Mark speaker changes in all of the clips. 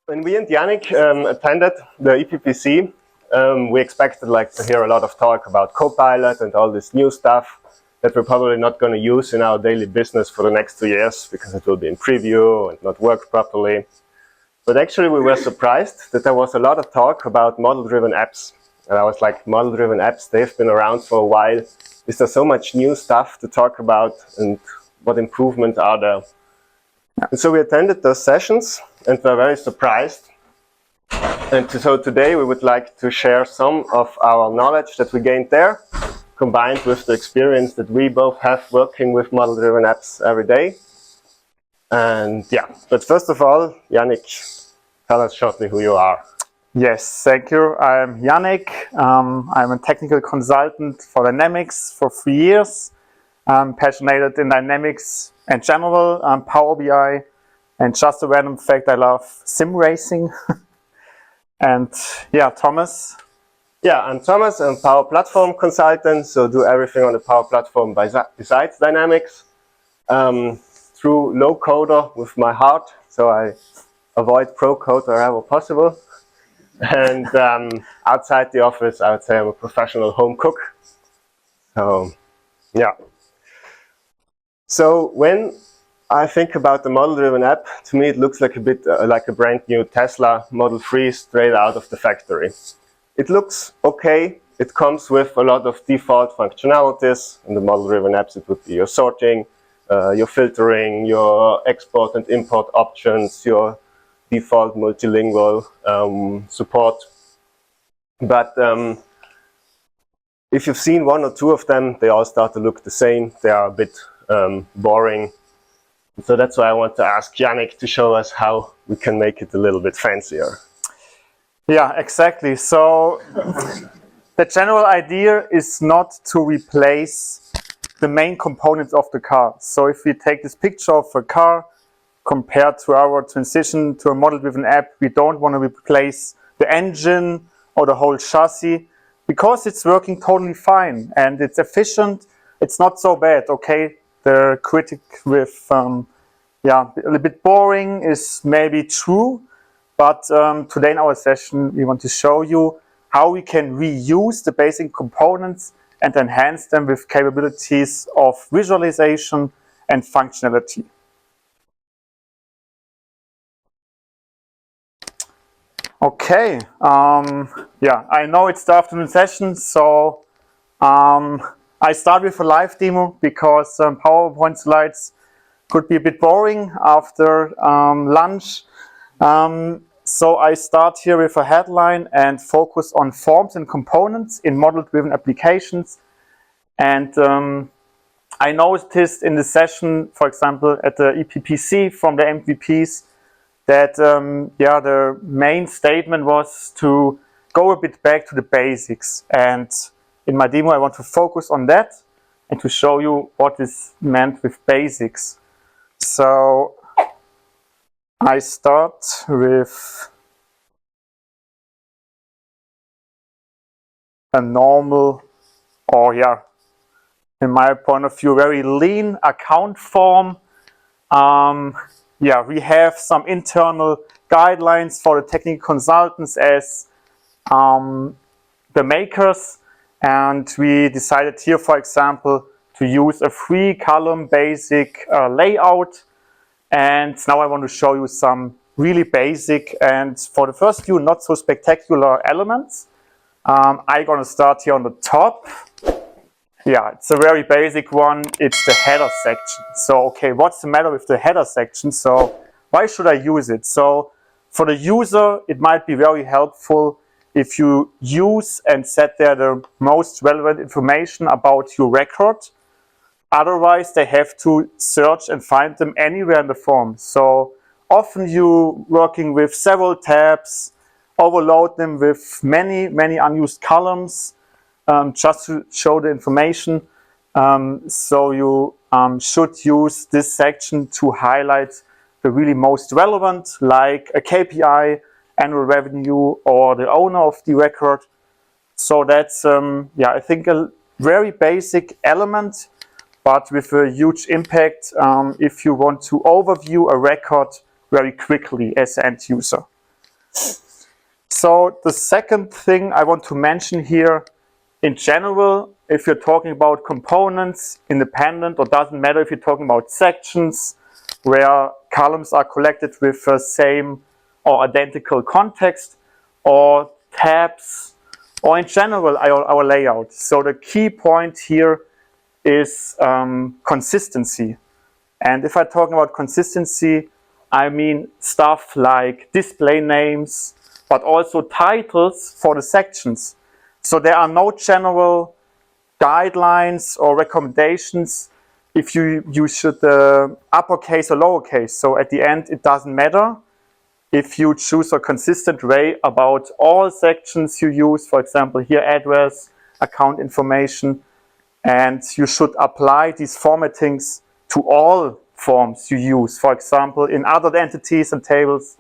Speaker 1: When we and Yannick attended the EPPC, we expected to hear a lot of talk about Copilot and all this new stuff that we're probably not going to use in our daily business for the next 2 years because it will be in preview and not work properly. But actually we were surprised that there was a lot of talk about model-driven apps. And I was like, model-driven apps, they've been around for a while. Is there so much new stuff to talk about and what improvements are there? And so we attended those sessions and were very surprised. And so today we would like to share some of our knowledge that we gained there, combined with the experience that we both have working with model-driven apps every day. And yeah, but first of all, Yannick, tell us shortly who you are.
Speaker 2: Yes, thank you. I'm Yannick. I'm a technical consultant for Dynamics for 3 years. I'm passionate in Dynamics in general, Power BI, and just a random fact, I love sim racing. And yeah, Thomas.
Speaker 1: Yeah, I'm Thomas. I'm Power Platform consultant, so do everything on the Power Platform besides Dynamics. Through low coder with my heart, so I avoid pro code wherever possible. And outside the office, I would say I'm a professional home cook. So, yeah. So when I think about the model-driven app, to me it looks like a bit like a brand new Tesla Model 3 straight out of the factory. It looks okay. It comes with a lot of default functionalities. In the model-driven apps, it would be your sorting, your filtering, your export and import options, your default multilingual support. But if you've seen one or two of them, they all start to look the same. They are a bit boring. So that's why I want to ask Yannick to show us how we can make it a little bit fancier.
Speaker 2: Yeah, exactly. So the general idea is not to replace the main components of the car. So if we take this picture of a car compared to our transition to a model-driven app, we don't want to replace the engine or the whole chassis because it's working totally fine and it's efficient. It's not so bad, okay? The critic with, yeah, a little bit boring is maybe true, but today in our session, we want to show you how we can reuse the basic components and enhance them with capabilities of visualization and functionality. Okay, yeah, I know it's the afternoon session, so I start with a live demo because PowerPoint slides could be a bit boring after lunch. So I start here with a headline and focus on forms and components in model-driven applications. And I noticed in the session, for example, at the EPPC from the MVPs, that yeah, the main statement was to go a bit back to the basics. And in my demo, I want to focus on that and to show you what is meant with basics. So I start with a normal, or yeah, in my point of view, very lean account form. Yeah, we have some internal guidelines for the technical consultants as the makers. And we decided here, for example, to use a 3-column basic layout. And now I want to show you some really basic and for the first few not so spectacular elements. I'm going to start here on the top. Yeah, it's a very basic one. It's the header section. So, okay, what's the matter with the header section? So, why should I use it? So, for the user, it might be very helpful if you use and set there the most relevant information about your record. Otherwise, they have to search and find them anywhere in the form. So, often you working with several tabs, overload them with many unused columns. Just to show the information. So you should use this section to highlight the really most relevant, like a KPI, annual revenue, or the owner of the record. So that's, yeah, I think a very basic element, but with a huge impact if you want to overview a record very quickly as an end user. So the second thing I want to mention here, in general, if you're talking about components, independent, or doesn't matter if you're talking about sections, where columns are collected with the same or identical context, or tabs, or in general our layout. So the key point here is consistency. And if I'm talking about consistency, I mean stuff like display names, but also titles for the sections. So there are no general guidelines or recommendations if you should uppercase or lowercase. So at the end, it doesn't matter if you choose a consistent way about all sections you use. For example, here address, account information, and you should apply these formattings to all forms you use. For example, in other entities and tables,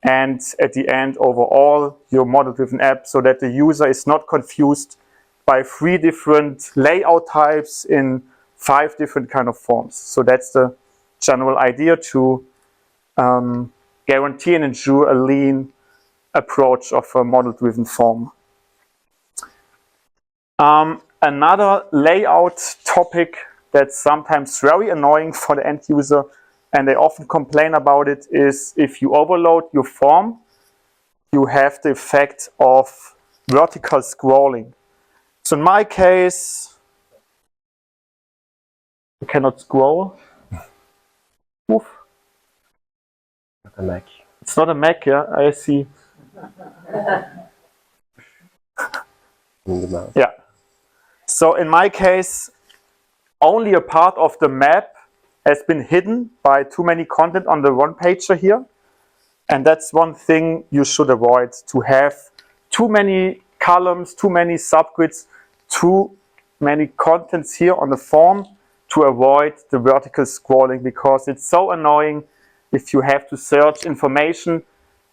Speaker 2: and at the end overall your model-driven app, so that the user is not confused by 3 different layout types in 5 different kind of forms. So that's the general idea, to guarantee and ensure a lean approach of a model-driven form. Another layout topic that's sometimes very annoying for the end user, and they often complain about it, is if you overload your form, you have the effect of vertical scrolling. So in my case, you cannot scroll. Oof.
Speaker 1: A Mac.
Speaker 2: It's not a Mac, yeah, I see.
Speaker 1: In the mouse.
Speaker 2: Yeah. So in my case, only a part of the map has been hidden by too many content on the one pager here. And that's one thing you should avoid, to have too many columns, too many subgrids, too many contents here on the form, to avoid the vertical scrolling, because it's so annoying if you have to search information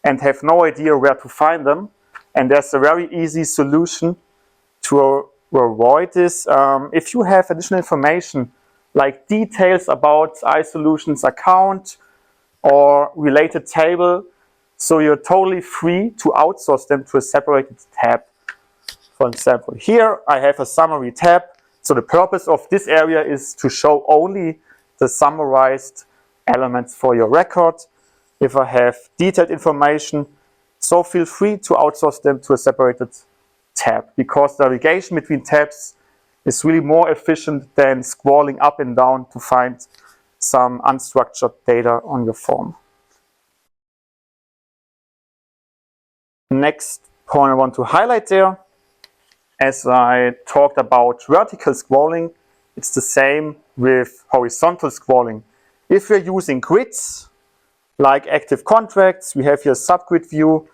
Speaker 2: and have no idea where to find them. And there's a very easy solution to avoid this. If you have additional information like details about iSolutions account or related table, so you're totally free to outsource them to a separated tab. For example, here I have a summary tab. So the purpose of this area is to show only the summarized elements for your record. If I have detailed information, so feel free to outsource them to a separated tab, because the navigation between tabs is really more efficient than scrolling up and down to find some unstructured data on your form. Next point I want to highlight there, as I talked about vertical scrolling, it's the same with horizontal scrolling. If we're using grids, like active contracts, we have here a subgrid view,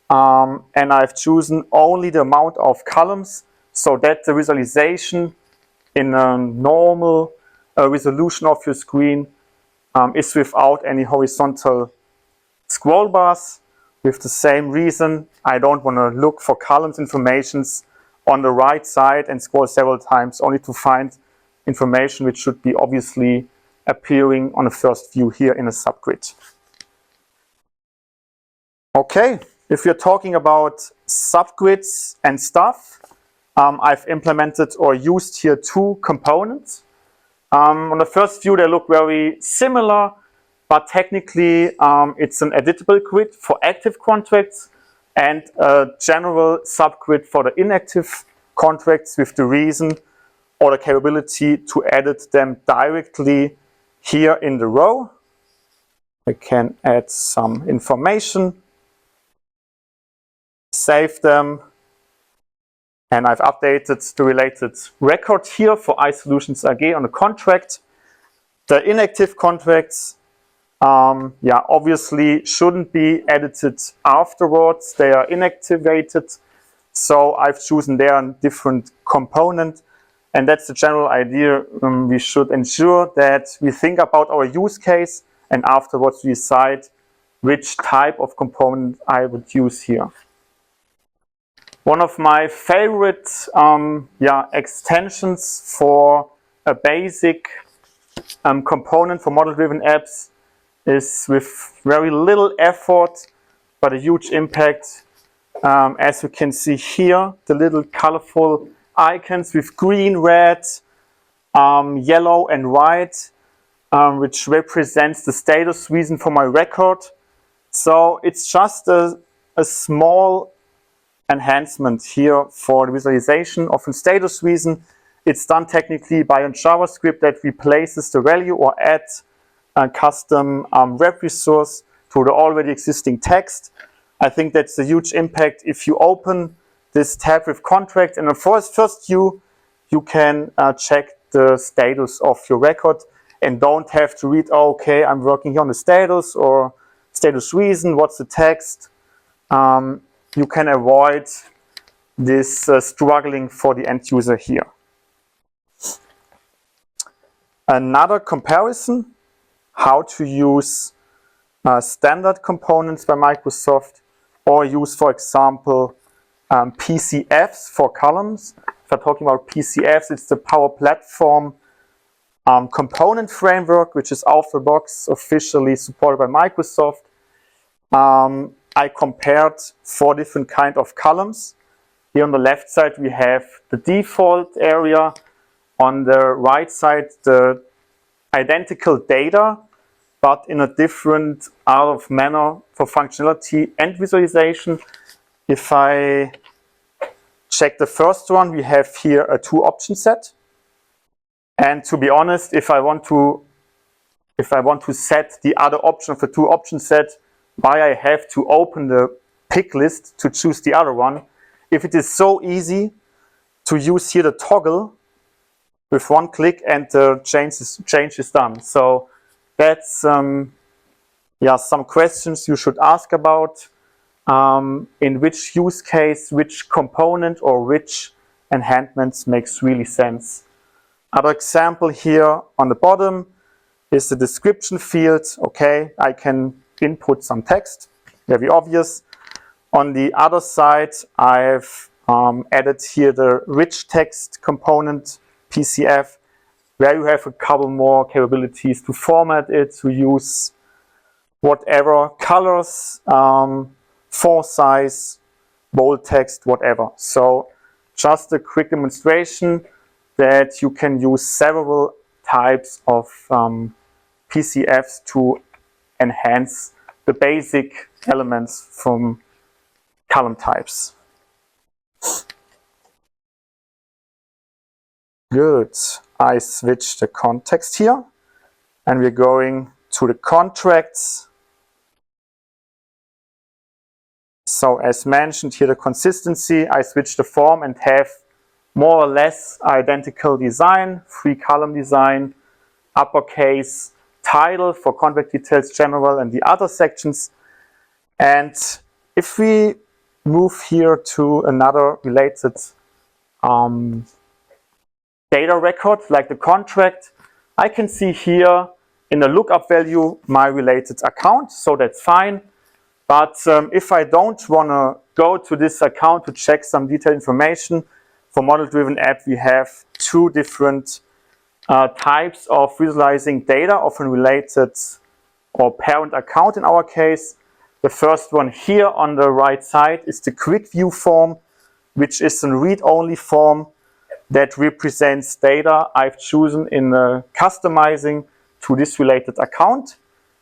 Speaker 2: and I've chosen only the amount of columns, so that the visualization in a normal resolution of your screen is without any horizontal scroll bars. With the same reason, I don't want to look for columns informations on the right side and scroll several times only to find information which should be obviously appearing on the first view here in a subgrid. Okay, if you're talking about subgrids and stuff, I've implemented or used here 2 components. On the first view, they look very similar, but technically it's an editable grid for active contracts and a general subgrid for the inactive contracts, with the reason or the capability to edit them directly here in the row. I can add some information, save them, and I've updated the related record here for iSolutions AG on the contract. The inactive contracts, obviously shouldn't be edited afterwards. They are inactivated. So I've chosen there a different component. And that's the general idea. We should ensure that we think about our use case, and afterwards we decide which type of component I would use here. One of my favorite extensions for a basic component for model-driven apps is, with very little effort, but a huge impact. As you can see here, the little colorful icons with green, red, yellow and white, which represents the status reason for my record. So it's just a small enhancement here for the visualization of a status reason. It's done technically by a JavaScript that replaces the value or adds a custom web resource to the already existing text. I think that's a huge impact. If you open this tab with contract and the first view, you can check the status of your record and don't have to read, oh, okay, I'm working here on the status or status reason, what's the text. You can avoid this struggling for the end user here. Another comparison, how to use standard components by Microsoft or use, for example, PCFs for columns. If I'm talking about PCFs, it's the Power Platform component framework, which is out of the box, officially supported by Microsoft. I compared 4 different kinds of columns. Here on the left side, we have the default area. On the right side, the identical data, but in a different manner for functionality and visualization. If I check the first one, we have here a 2-option set. And to be honest, if I want to set the other option of the 2-option set, why I have to open the pick list to choose the other one? If it is so easy to use here the toggle with 1 click and the change is done. So that's some questions you should ask about. In which use case, which component or which enhancements makes really sense. Other example here on the bottom is the description field. Okay, I can input some text, very obvious. On the other side, I've added here the rich text component, PCF, where you have a couple more capabilities to format it, to use whatever colors, font size, bold text, whatever. So just a quick demonstration that you can use several types of PCFs to enhance the basic elements from column types. Good. I switch the context here and we're going to the contracts. So as mentioned here, the consistency, I switch the form and have more or less identical design, 3-column design, uppercase title for contract details general and the other sections. And if we move here to another related data record, like the contract, I can see here in the lookup value my related account, so that's fine. But if I don't want to go to this account to check some detailed information, for model-driven app, we have 2 different types of visualizing data of a related or parent account in our case. The first one here on the right side is the quick view form, which is a read-only form that represents data I've chosen in customizing to this related account.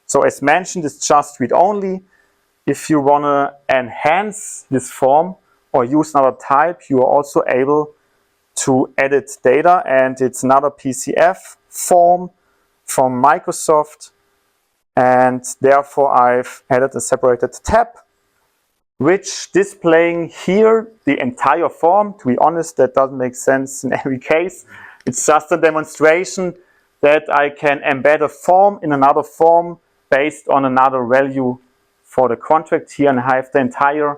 Speaker 2: So as mentioned, it's just read-only. If you want to enhance this form or use another type, you are also able to edit data, and it's another PCF form from Microsoft, and therefore I've added a separated tab which displaying here the entire form. To be honest, that doesn't make sense in every case. It's just a demonstration that I can embed a form in another form based on another value for the contract here, and I have the entire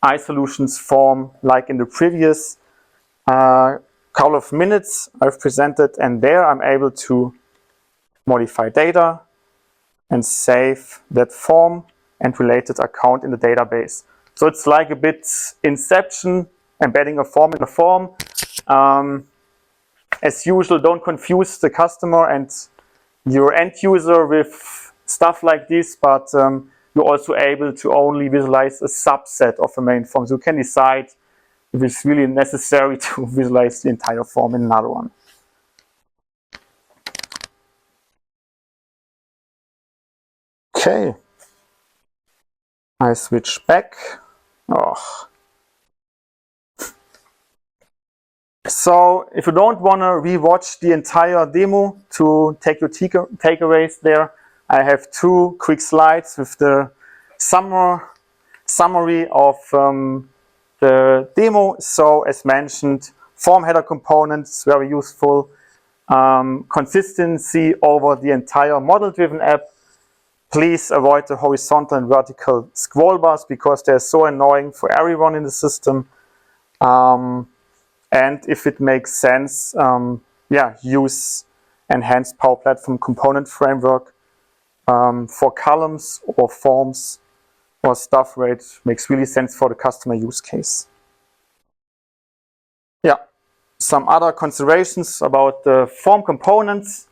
Speaker 2: iSolutions form like in the previous couple of minutes I've presented, and there I'm able to modify data and save that form and related account in the database. So it's like a bit Inception, embedding a form in a form. As usual, don't confuse the customer and your end user with stuff like this, but you're also able to only visualize a subset of the main form. So you can decide if it's really necessary to visualize the entire form in another one. Okay, I switch back. Oh. So if you don't want to rewatch the entire demo to take your takeaways there, I have 2 quick slides with the summary of the demo. So as mentioned, form header components, very useful. Consistency over the entire model-driven app. Please avoid the horizontal and vertical scroll bars because they're so annoying for everyone in the system. And if it makes sense, use enhanced Power Platform component framework for columns or forms or stuff where it makes really sense for the customer use case. Yeah, some other considerations about the form components.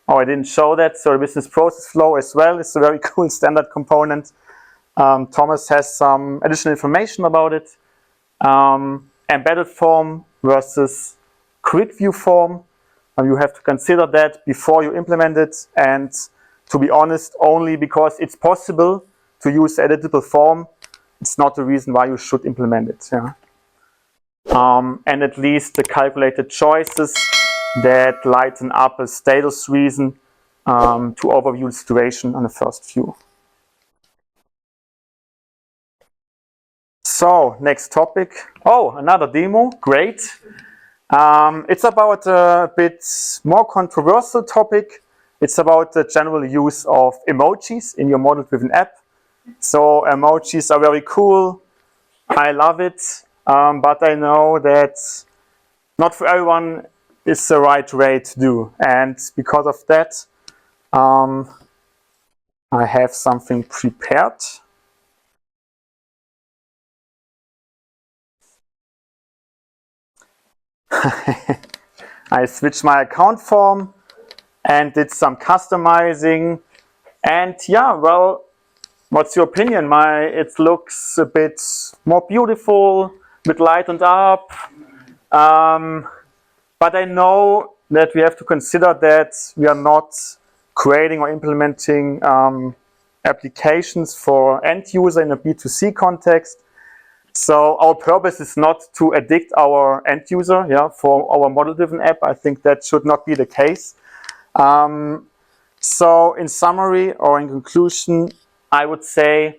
Speaker 2: I didn't show that. So the business process flow as well is a very cool standard component. Thomas has some additional information about it. Embedded form versus quick view form. You have to consider that before you implement it, and to be honest, only because it's possible to use editable form, it's not the reason why you should implement it. Yeah. And at least the calculated choices that lighten up a status reason to overview the situation on the first view. So, next topic. Oh, another demo. Great. It's about a bit more controversial topic. It's about the general use of emojis in your model-driven app. So emojis are very cool. I love it. But I know that not for everyone is the right way to do. And because of that, I have something prepared. I switched my account form and did some customizing. And yeah, well, what's your opinion? It looks a bit more beautiful, a bit lightened up. But I know that we have to consider that we are not creating or implementing applications for end user in a B2C context. So our purpose is not to addict our end user, for our model-driven app. I think that should not be the case. So in summary or in conclusion, I would say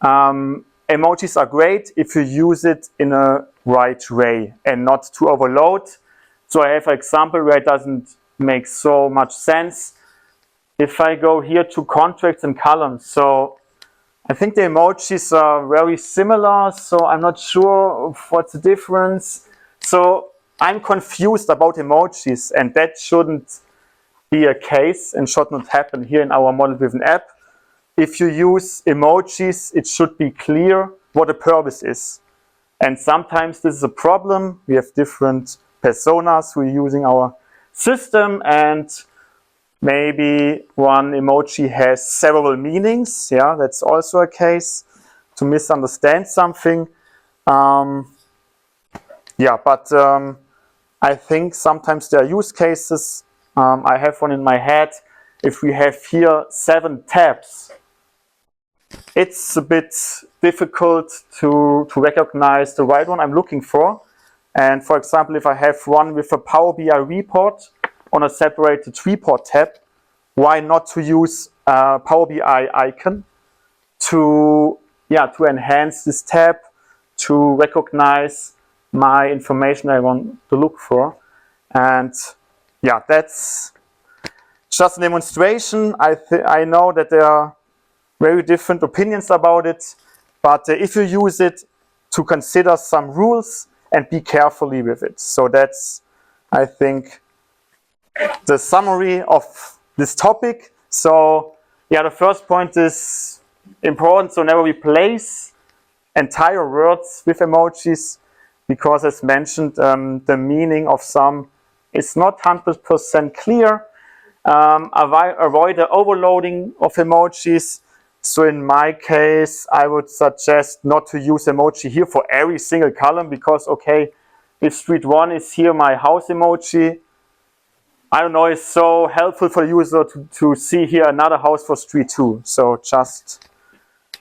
Speaker 2: emojis are great if you use it in a right way and not to overload. So I have an example where it doesn't make so much sense. If I go here to contracts and columns, so I think the emojis are very similar, so I'm not sure what's the difference. So I'm confused about emojis, and that shouldn't be a case and should not happen here in our model-driven app. If you use emojis, it should be clear what the purpose is. And sometimes this is a problem. We have different personas who are using our system, and maybe one emoji has several meanings. Yeah, that's also a case to misunderstand something. But I think sometimes there are use cases. I have one in my head. If we have here 7 tabs, it's a bit difficult to recognize the right one I'm looking for. And for example, if I have one with a Power BI report on a separated report tab, why not to use a Power BI icon to enhance this tab, to recognize my information I want to look for. And yeah, that's just a demonstration. I know that there are very different opinions about it, but if you use it, to consider some rules and be carefully with it. So that's, I think, the summary of this topic. So yeah, the first point is important. So never replace entire words with emojis, because as mentioned, the meaning of some is not 100% clear. Avoid the overloading of emojis. So in my case, I would suggest not to use emoji here for every single column, because okay, if street 1 is here my house emoji, I don't know, it's so helpful for the user to see here another house for street 2. So just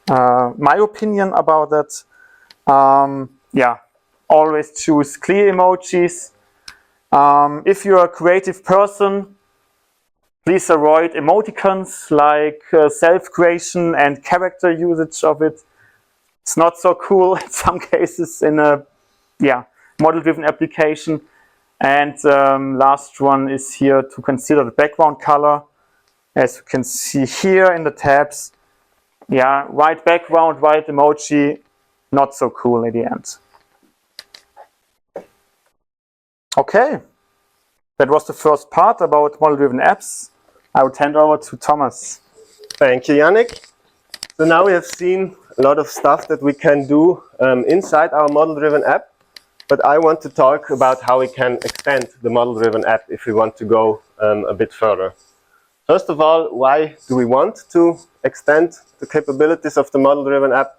Speaker 2: my opinion about that. Yeah, always choose clear emojis. If you're a creative person, please avoid emoticons like self-creation and character usage of it. It's not so cool in some cases in a model-driven application. And last one is here to consider the background color. As you can see here in the tabs, white background, white emoji, not so cool in the end. Okay, that was the first part about model-driven apps. I would hand over to Thomas.
Speaker 1: Thank you, Yannick. So now we have seen a lot of stuff that we can do inside our model-driven app, but I want to talk about how we can extend the model-driven app if we want to go a bit further. First of all, why do we want to extend the capabilities of the model-driven app?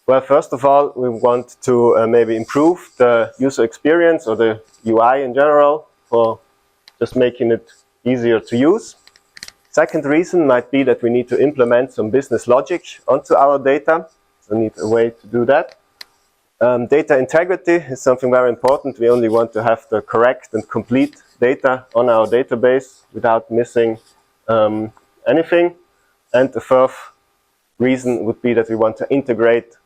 Speaker 1: Well, first of all, we want to maybe improve the user experience or the UI in general for just making it easier to use. Second reason might be that we need to implement some business logic onto our data. So we need a way to do that. Data integrity is something very important. We only want to have the correct and complete data on our database without missing anything. And the fourth reason would be that we want to integrate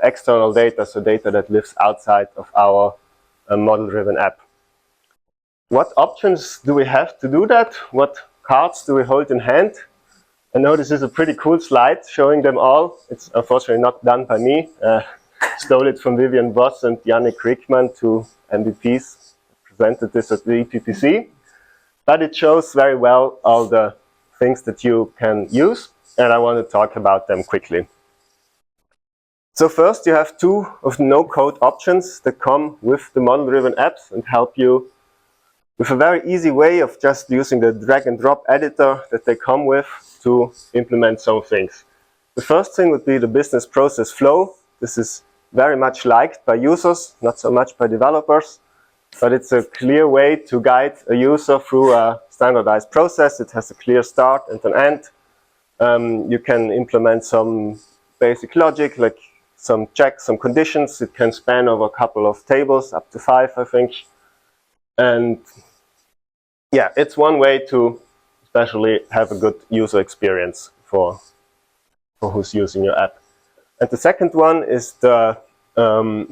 Speaker 1: external data, so data that lives outside of our model-driven app. What options do we have to do that? What cards do we hold in hand? I know this is a pretty cool slide showing them all. It's unfortunately not done by me. Stole it from Vivian Voss and Yannick Rickman, two MVPs, presented this at the EPPC. But it shows very well all the things that you can use, and I want to talk about them quickly. So first, you have two of the no-code options that come with the model-driven apps and help you with a very easy way of just using the drag-and-drop editor that they come with to implement some things. The first thing would be the business process flow. This is very much liked by users, not so much by developers, but it's a clear way to guide a user through a standardized process. It has a clear start and an end. You can implement some basic logic, like some checks, some conditions. It can span over a couple of tables, up to 5, I think. And yeah, it's one way to especially have a good user experience for who's using your app. And the second one is the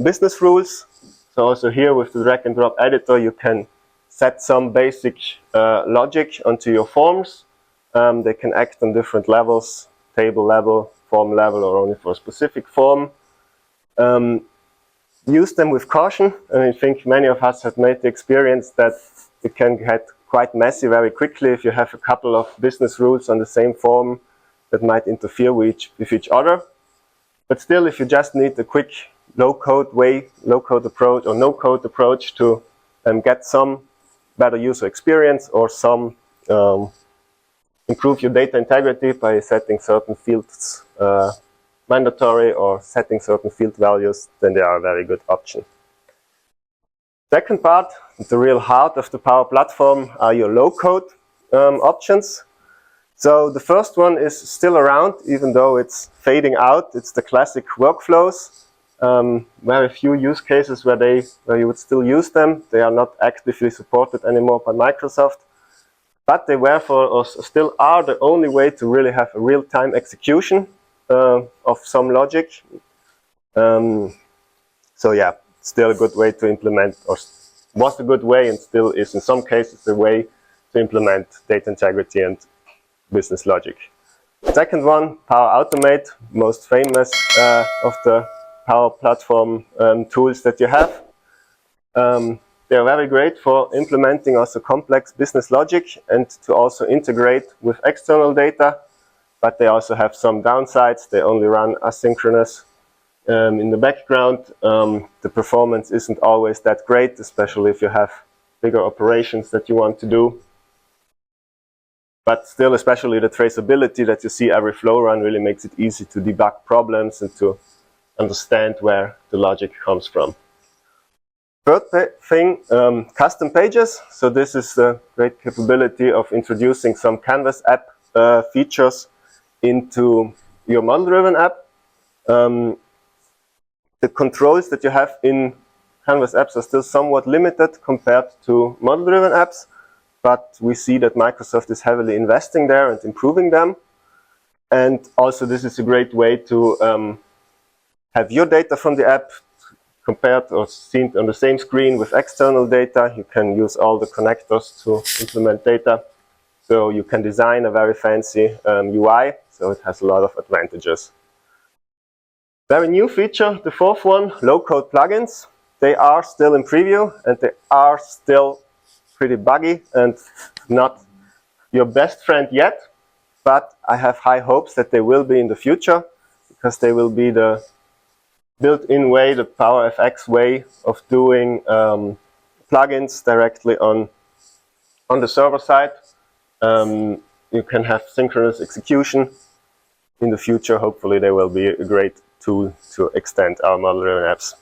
Speaker 1: business rules. So also here with the drag and drop editor, you can set some basic logic onto your forms. They can act on different levels, table level, form level, or only for a specific form. Use them with caution, and I think many of us have made the experience that it can get quite messy very quickly if you have a couple of business rules on the same form that might interfere with each other. But still, if you just need a quick low-code approach or no-code approach to get some better user experience or some improve your data integrity by setting certain fields mandatory or setting certain field values, then they are a very good option. Second part, the real heart of the Power Platform, are your low-code options. So the first one is still around, even though it's fading out. It's the classic workflows. Very few use cases where you would still use them. They are not actively supported anymore by Microsoft. But they were or still are the only way to really have a real-time execution of some logic. So yeah, still a good way to implement, or was a good way and still is in some cases the way to implement data integrity and business logic. Second one, Power Automate, most famous of the Power Platform tools that you have. They are very great for implementing also complex business logic and to also integrate with external data, but they also have some downsides. They only run asynchronous in the background. The performance isn't always that great, especially if you have bigger operations that you want to do. but still, especially the traceability that you see every flow run really makes it easy to debug problems and to understand where the logic comes from. Third thing, custom pages. So this is the great capability of introducing some Canvas app features into your model-driven app. The controls that you have in Canvas apps are still somewhat limited compared to model-driven apps, but we see that Microsoft is heavily investing there and improving them. And also this is a great way to have your data from the app compared or seen on the same screen with external data. You can use all the connectors to implement data. So you can design a very fancy UI, so it has a lot of advantages. Very new feature, the fourth one, low-code plugins. They are still in preview and they are still pretty buggy and not your best friend yet, but I have high hopes that they will be in the future, because they will be the built-in way, the PowerFX way of doing plugins directly on the server side. You can have synchronous execution. In the future, hopefully, they will be a great tool to extend our model-driven apps.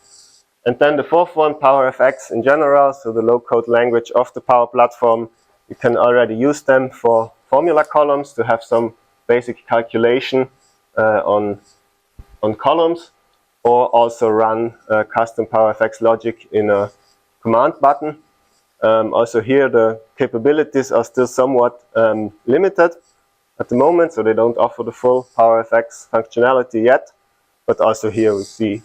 Speaker 1: And then the fourth one, PowerFX in general, so the low-code language of the Power Platform. You can already use them for formula columns to have some basic calculation on columns, or also run custom PowerFX logic in a command button. Also here the capabilities are still somewhat limited at the moment, so they don't offer the full PowerFX functionality yet, but also here we see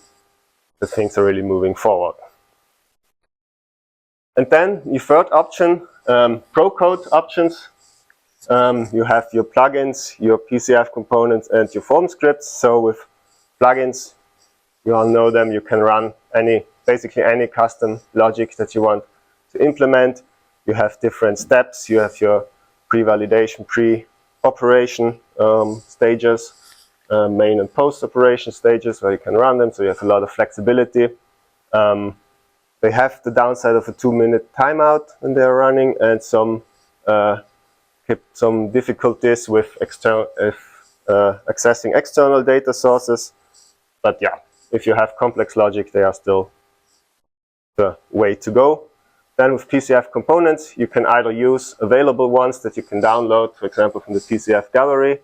Speaker 1: that things are really moving forward. And then your third option, Pro Code options. You have your plugins, your PCF components, and your form scripts. So with plugins, you all know them, you can run basically any custom logic that you want to implement. You have different steps. You have your pre-validation, pre-operation stages, main and post-operation stages where you can run them, so you have a lot of flexibility. They have the downside of a 2-minute timeout when they're running, and some difficulties with accessing external data sources. But yeah, if you have complex logic, they are still the way to go. Then with PCF components, you can either use available ones that you can download, for example, from the PCF gallery,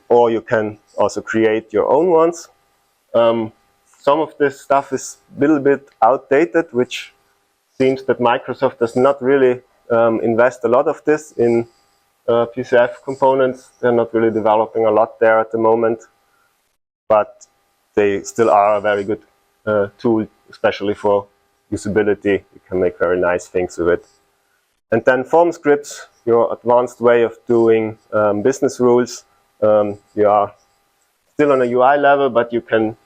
Speaker 1: or you can also create your own ones. Some of this stuff is a little bit outdated, which seems that Microsoft does not really invest a lot of this in PCF components. They're not really developing a lot there at the moment, but they still are a very good tool, especially for usability. You can make very nice things with it. And then form scripts, your advanced way of doing business rules. You are still on a UI level, but you can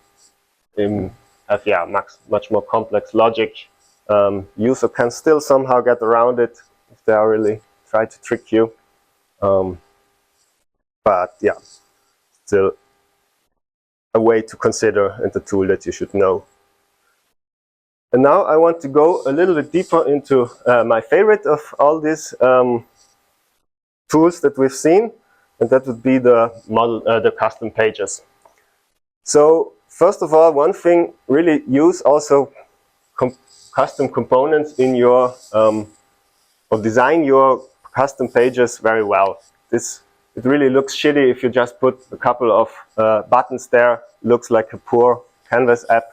Speaker 1: have much more complex logic. User can still somehow get around it if they are really try to trick you. But yeah, still a way to consider and a tool that you should know. And now I want to go a little bit deeper into my favorite of all these tools that we've seen, and that would be the custom pages. So first of all, one thing, really use also custom components in your or design your custom pages very well. It really looks shitty if you just put a couple of buttons there. Looks like a poor Canvas app.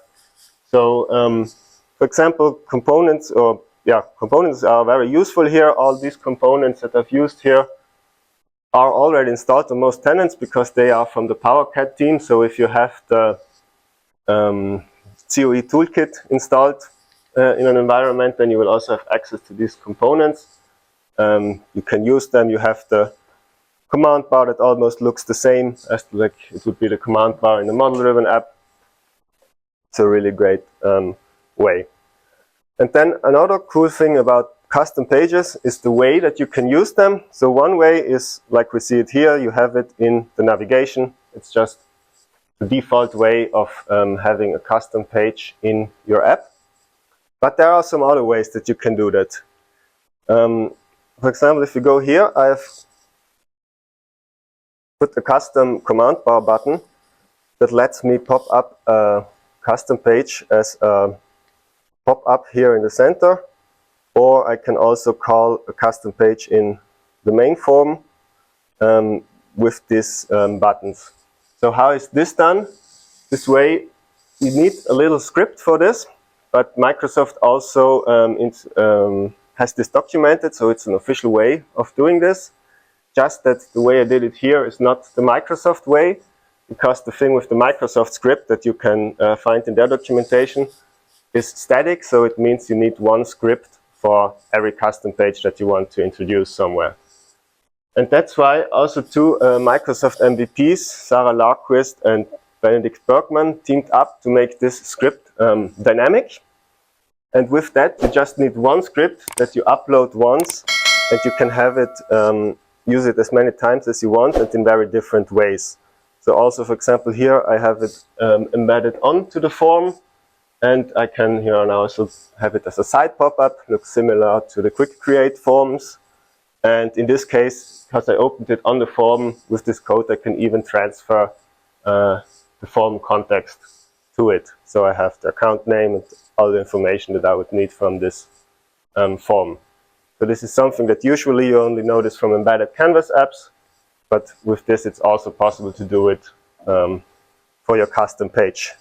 Speaker 1: So for example, components are very useful here. All these components that I've used here are already installed on most tenants because they are from the PowerCAD team. So if you have the COE toolkit installed in an environment, then you will also have access to these components. You can use them. You have the command bar that almost looks the same as like it would be the command bar in a model-driven app. It's a really great way. And then another cool thing about custom pages is the way that you can use them. So one way is, like we see it here, you have it in the navigation. It's just the default way of having a custom page in your app. But there are some other ways that you can do that. For example, if you go here, I have put a custom command bar button that lets me pop up a custom page as a pop-up here in the center, or I can also call a custom page in the main form with these buttons. So how is this done? This way, you need a little script for this, but Microsoft also has this documented, so it's an official way of doing this. Just that the way I did it here is not the Microsoft way, because the thing with the Microsoft script that you can find in their documentation is static, so it means you need one script for every custom page that you want to introduce somewhere. And that's why also two Microsoft MVPs, Sarah Larquist and Benedict Bergman, teamed up to make this script dynamic. And with that, you just need one script that you upload once, and you can have it, use it as many times as you want and in very different ways. So also, for example, here I have it embedded onto the form, and I can here now also have it as a side pop-up, looks similar to the quick create forms. And in this case, because I opened it on the form with this code, I can even transfer the form context to it. So I have the account name and all the information that I would need from this form. So this is something that usually you only notice from embedded Canvas apps, but with this it's also possible to do it for your custom page.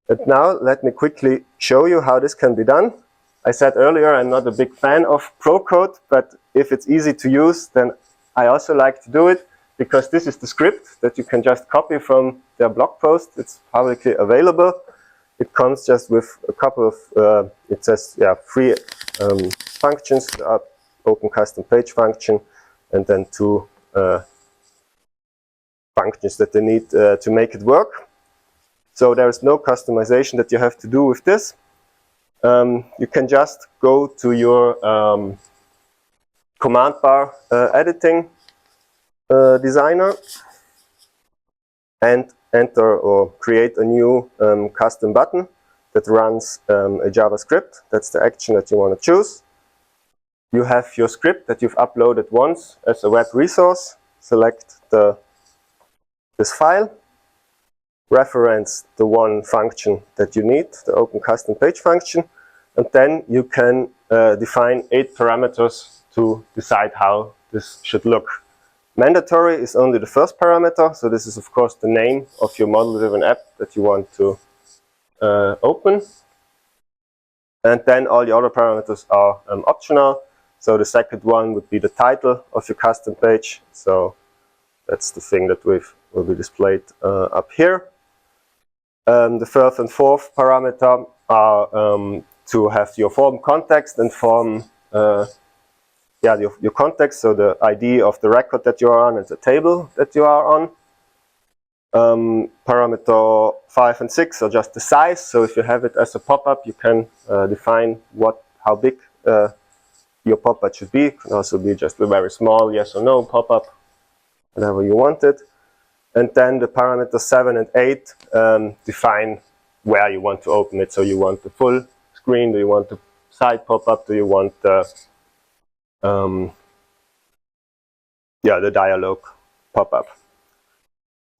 Speaker 1: And now let me quickly show you how this can be done. I said earlier I'm not a big fan of Pro Code, but if it's easy to use, then I also like to do it, because this is the script that you can just copy from their blog post. It's publicly available. It comes just with a couple of, it says, 3 functions, open custom page function, and then 2 functions that they need to make it work. So there is no customization that you have to do with this. You can just go to your command bar editing designer and enter or create a new custom button that runs a JavaScript. That's the action that you want to choose. You have your script that you've uploaded once as a web resource. Select this file, reference the one function that you need, the open custom page function, and then you can define 8 parameters to decide how this should look. Mandatory is only the first parameter, so this is of course the name of your model-driven app that you want to open. And then all the other parameters are optional. So the second one would be the title of your custom page. So that's the thing that will be displayed up here. The third and fourth parameter are to have your form context and form your context, so the ID of the record that you are on and the table that you are on. Parameter 5 and 6 are just the size, so if you have it as a pop-up, you can define how big your pop-up should be. It can also be just a very small yes or no pop-up, whatever you want it. And then the parameters 7 and 8 define where you want to open it. So you want the full screen, do you want the side pop-up, do you want the dialog pop-up.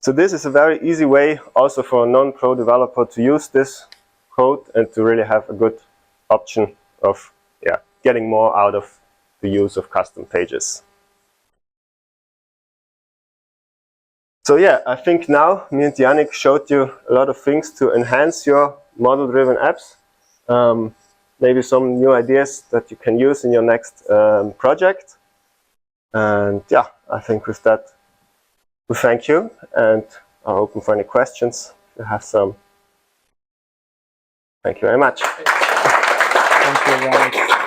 Speaker 1: So this is a very easy way also for a non-pro developer to use this code and to really have a good option of getting more out of the use of custom pages. So I think now me and Yannick showed you a lot of things to enhance your model-driven apps. Maybe some new ideas that you can use in your next project. And I think with that, we thank you and are open for any questions if you have some. Thank you very much.
Speaker 2: Thank you, Yannick.